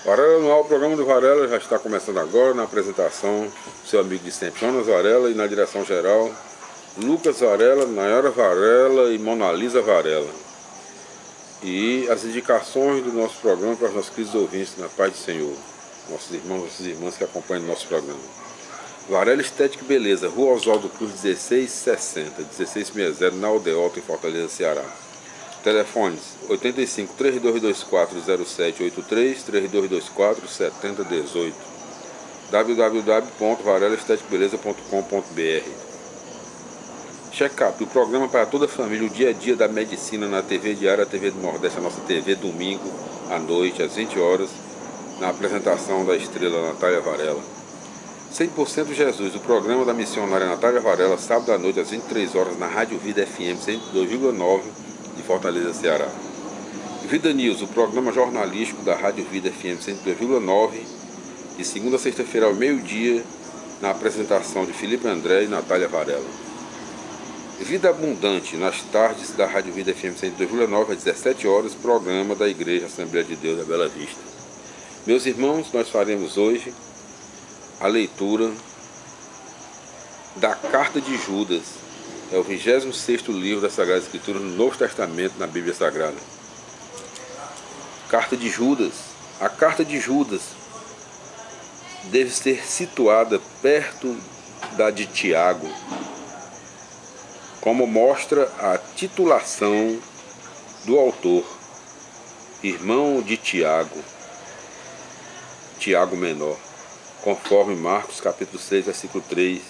Varela no ar, o programa do Varela já está começando agora, na apresentação seu amigo de sempre, Jonas Varela, e na direção geral, Lucas Varela, Nayara Varela e Monalisa Varela. E as indicações do nosso programa para os nossos queridos ouvintes, na paz do Senhor, nossos irmãos, nossas irmãs que acompanham o nosso programa. Varela Estética e Beleza, Rua Oswaldo Cruz 1660, 1660, na Aldeota, em Fortaleza, Ceará. Telefones 85 3224 0783 3224 7018 www.varelaesteticbeleza.com.br. Check-up, o programa para toda a família, o dia a dia da medicina na TV Diária, a TV do Nordeste, a nossa TV, domingo à noite, às 20 horas, na apresentação da estrela Natália Varela. 100% Jesus, o programa da missionária Natália Varela, sábado à noite, às 23 horas, na Rádio Vida FM 102,9 de Fortaleza, Ceará. Vida News, o programa jornalístico da Rádio Vida FM 102,9, de segunda a sexta-feira ao meio-dia, na apresentação de Felipe André e Natália Varela. Vida Abundante, nas tardes da Rádio Vida FM 102,9, às 17 horas, programa da Igreja Assembleia de Deus da Bela Vista. Meus irmãos, nós faremos hoje a leitura da Carta de Judas. É o 26º livro da Sagrada Escritura no Novo Testamento, na Bíblia Sagrada. Carta de Judas. A Carta de Judas deve ser situada perto da de Tiago, como mostra a titulação do autor, irmão de Tiago, Tiago Menor, conforme Marcos capítulo 6, versículo 3.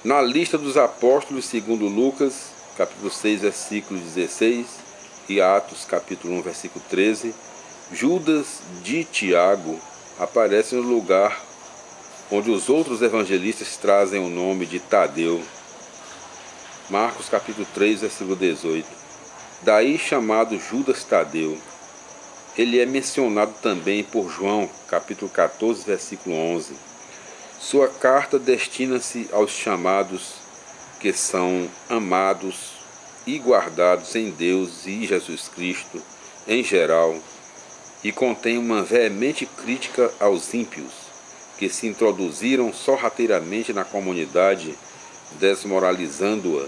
Na lista dos apóstolos, segundo Lucas, capítulo 6, versículo 16, e Atos, capítulo 1, versículo 13, Judas de Tiago aparece no lugar onde os outros evangelistas trazem o nome de Tadeu. Marcos, capítulo 3, versículo 18. Daí chamado Judas Tadeu. Ele é mencionado também por João, capítulo 14, versículo 11. Sua carta destina-se aos chamados que são amados e guardados em Deus e Jesus Cristo, em geral, e contém uma veemente crítica aos ímpios, que se introduziram sorrateiramente na comunidade, desmoralizando-a.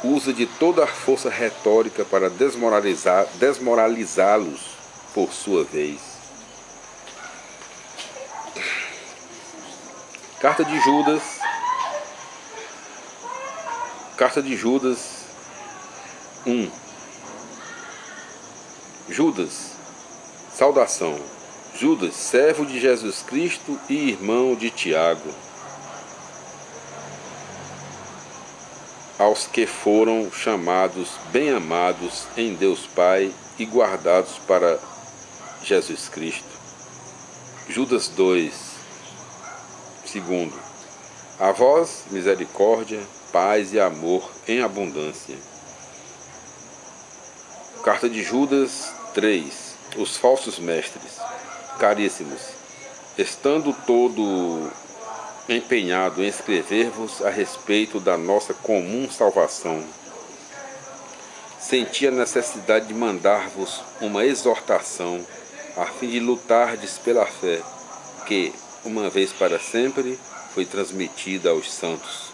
Usa de toda a força retórica para desmoralizá-los, por sua vez. Carta de Judas. Carta de Judas 1. Judas. Saudação. Judas, servo de Jesus Cristo e irmão de Tiago, aos que foram chamados bem-amados em Deus Pai e guardados para Jesus Cristo. Judas 2. Segundo, a vós misericórdia, paz e amor em abundância. Carta de Judas 3. Os falsos mestres. Caríssimos, estando todo empenhado em escrever-vos a respeito da nossa comum salvação, senti a necessidade de mandar-vos uma exortação, a fim de lutardes pela fé, que, uma vez para sempre, foi transmitida aos santos.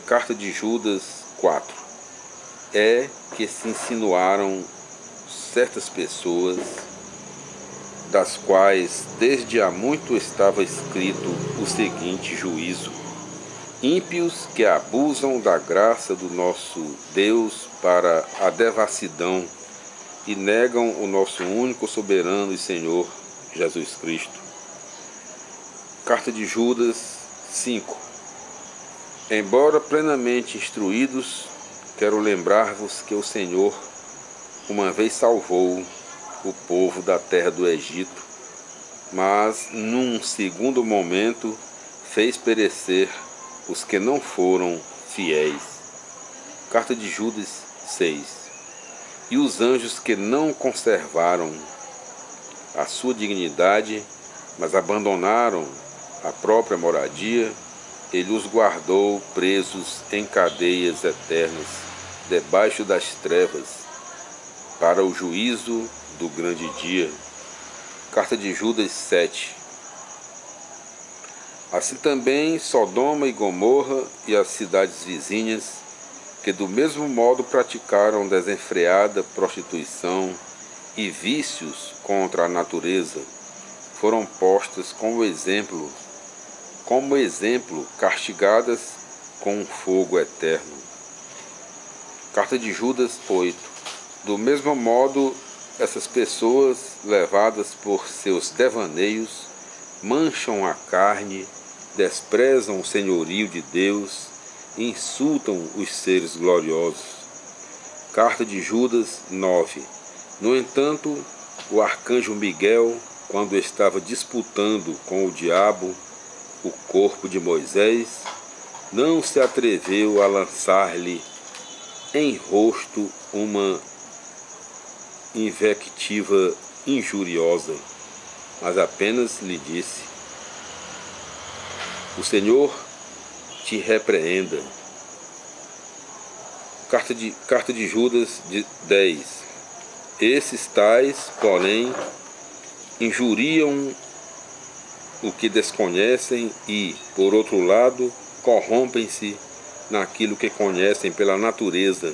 Carta de Judas 4. É que se insinuaram certas pessoas, das quais desde há muito estava escrito o seguinte juízo: ímpios que abusam da graça do nosso Deus para a devassidão e negam o nosso único soberano e Senhor, Jesus Cristo. Carta de Judas 5. Embora plenamente instruídos, quero lembrar-vos que o Senhor uma vez salvou o povo da terra do Egito, mas num segundo momento fez perecer os que não foram fiéis. Carta de Judas 6. E os anjos que não conservaram a sua dignidade, mas abandonaram a própria moradia, ele os guardou presos em cadeias eternas, debaixo das trevas, para o juízo do grande dia. Carta de Judas 7. Assim também Sodoma e Gomorra e as cidades vizinhas, que do mesmo modo praticaram desenfreada prostituição e vícios contra a natureza, foram postas como exemplo castigadas com um fogo eterno. Carta de Judas 8. Do mesmo modo, essas pessoas, levadas por seus devaneios, mancham a carne, desprezam o senhorio de Deus e insultam os seres gloriosos. Carta de Judas 9. No entanto, o arcanjo Miguel, quando estava disputando com o diabo o corpo de Moisés, não se atreveu a lançar-lhe em rosto uma invectiva injuriosa, mas apenas lhe disse: o Senhor te repreenda. Carta de Judas 10. Esses tais, porém, injuriam o que desconhecem e, por outro lado, corrompem-se naquilo que conhecem pela natureza,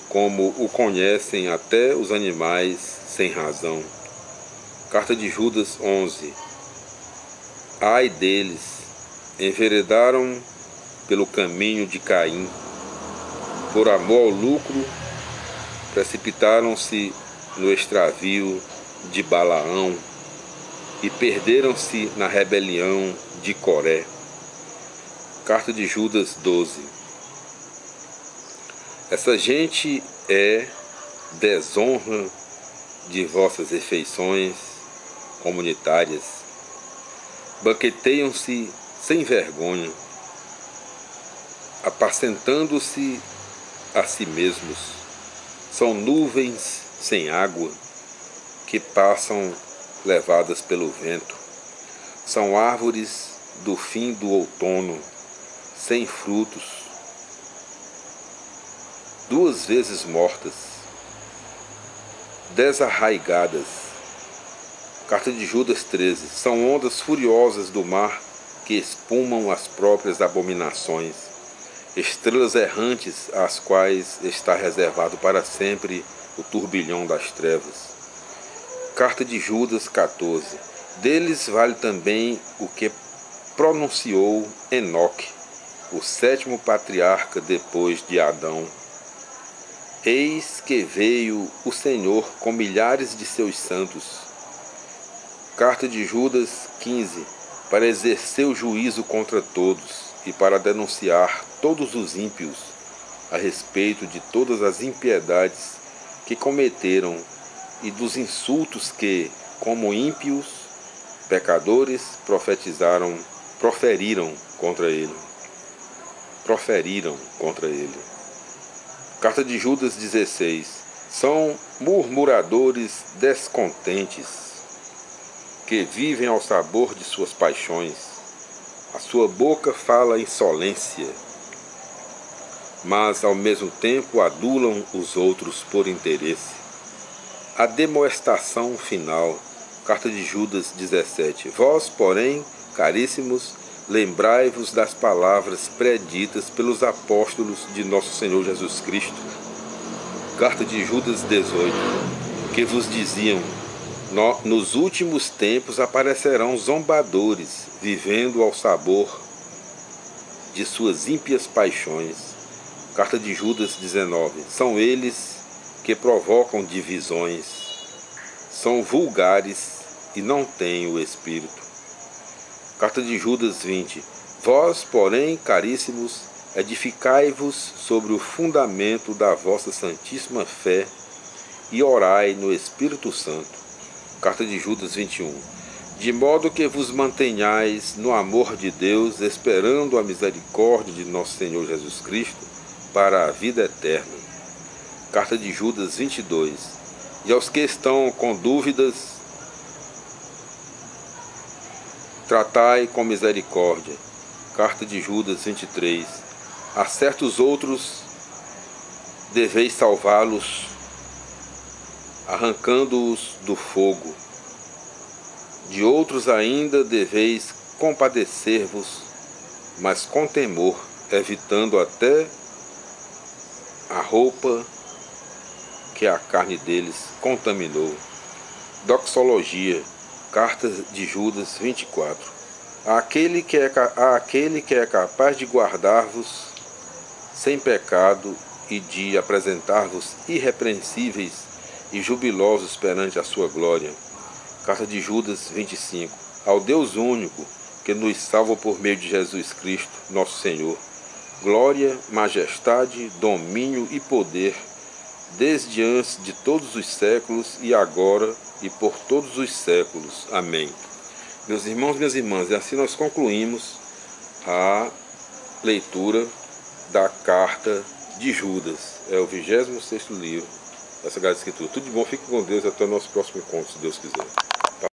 como o conhecem até os animais sem razão. Carta de Judas 11. Ai deles, enveredaram pelo caminho de Caim. Por amor ao lucro, precipitaram-se no extravio de Balaão e perderam-se na rebelião de Coré. Carta de Judas 12. Essa gente é desonra de vossas refeições comunitárias. Banqueteiam-se sem vergonha, apacentando-se a si mesmos. São nuvens sem água que passam levadas pelo vento. São árvores do fim do outono, sem frutos, 2 vezes mortas, desarraigadas. Carta de Judas 13. São ondas furiosas do mar que espumam as próprias abominações, estrelas errantes às quais está reservado para sempre o turbilhão das trevas. Carta de Judas 14. Deles vale também o que pronunciou Enoque, o 7º patriarca depois de Adão. Eis que veio o Senhor com milhares de seus santos. Carta de Judas 15. Para exercer o juízo contra todos e para denunciar todos os ímpios a respeito de todas as impiedades que cometeram e dos insultos que, como ímpios, pecadores, proferiram contra ele. Carta de Judas 16. São murmuradores descontentes, que vivem ao sabor de suas paixões. A sua boca fala insolência, mas ao mesmo tempo adulam os outros por interesse. A demoestação final. Carta de Judas 17. Vós, porém, caríssimos, lembrai-vos das palavras preditas pelos apóstolos de nosso Senhor Jesus Cristo. Carta de Judas 18. Que vos diziam: nos últimos tempos aparecerão zombadores, vivendo ao sabor de suas ímpias paixões. Carta de Judas 19. São eles que provocam divisões. São vulgares e não têm o Espírito. Carta de Judas 20. Vós, porém, caríssimos, edificai-vos sobre o fundamento da vossa santíssima fé e orai no Espírito Santo. Carta de Judas 21. De modo que vos mantenhais no amor de Deus, esperando a misericórdia de nosso Senhor Jesus Cristo para a vida eterna. Carta de Judas 22. E aos que estão com dúvidas, tratai com misericórdia. Carta de Judas 23. A certos outros deveis salvá-los, arrancando-os do fogo. De outros ainda deveis compadecer-vos, mas com temor, evitando até a roupa que a carne deles contaminou. Doxologia, Carta de Judas 24. Aquele que é capaz de guardar-vos sem pecado e de apresentar-vos irrepreensíveis e jubilosos perante a sua glória. Carta de Judas 25. Ao Deus único, que nos salva por meio de Jesus Cristo, nosso Senhor, glória, majestade, domínio e poder, desde antes de todos os séculos e agora e por todos os séculos. Amém. Meus irmãos, minhas irmãs, e assim nós concluímos a leitura da Carta de Judas. É o 26º livro da Sagrada Escritura. Tudo de bom, fique com Deus, até o nosso próximo encontro, se Deus quiser.